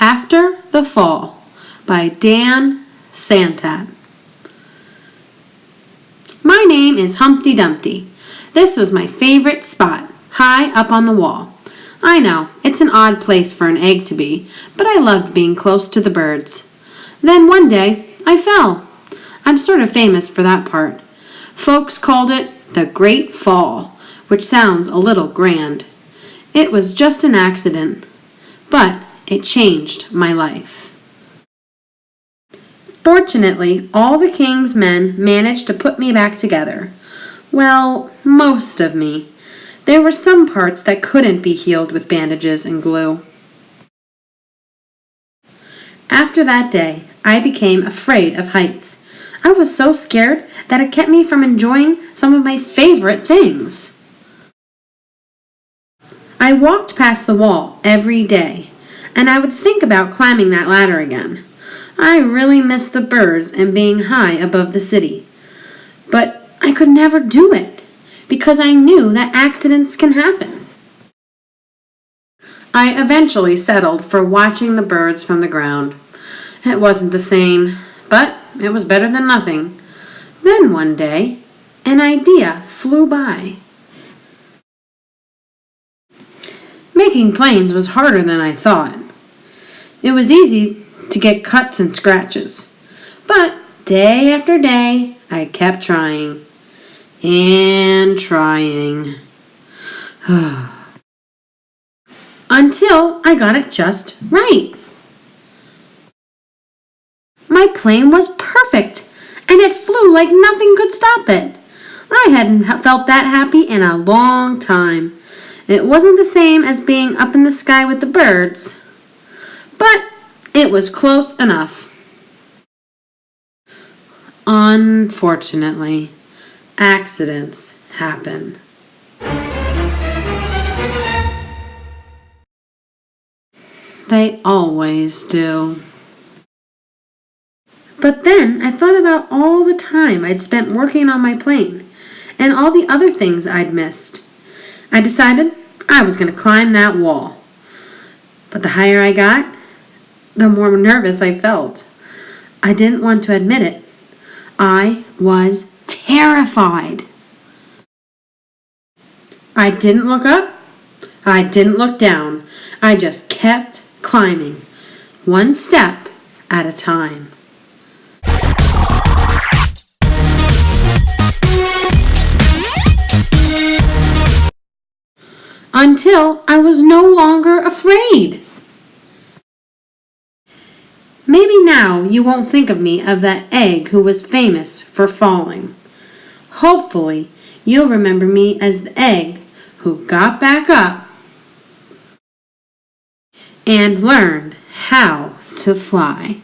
After the Fall by Dan Santat. My name is Humpty Dumpty. This was my favorite spot, high up on the wall. I know, it's an odd place for an egg to be, but I loved being close to the birds. Then one day, I fell. I'm sort of famous for that part. Folks called it the Great Fall, which sounds a little grand. It was just an accident, but it changed my life. Fortunately, all the king's men managed to put me back together. Well, most of me. There were some parts that couldn't be healed with bandages and glue. After that day, I became afraid of heights. I was so scared that it kept me from enjoying some of my favorite things. I walked past the wall every day, and I would think about climbing that ladder again. I really missed the birds and being high above the city. But I could never do it, because I knew that accidents can happen. I eventually settled for watching the birds from the ground. It wasn't the same, but it was better than nothing. Then one day, an idea flew by. Making planes was harder than I thought. It was easy to get cuts and scratches, but day after day, I kept trying and trying until I got it just right. My plane was perfect, and it flew like nothing could stop it. I hadn't felt that happy in a long time. It wasn't the same as being up in the sky with the birds, but it was close enough. Unfortunately, accidents happen. They always do. But then I thought about all the time I'd spent working on my plane and all the other things I'd missed. I decided I was going to climb that wall. But the higher I got, the more nervous I felt. I didn't want to admit it. I was terrified. I didn't look up. I didn't look down. I just kept climbing, one step at a time. Until I was no longer afraid. Maybe now you won't think of me as that egg who was famous for falling. Hopefully, you'll remember me as the egg who got back up and learned how to fly.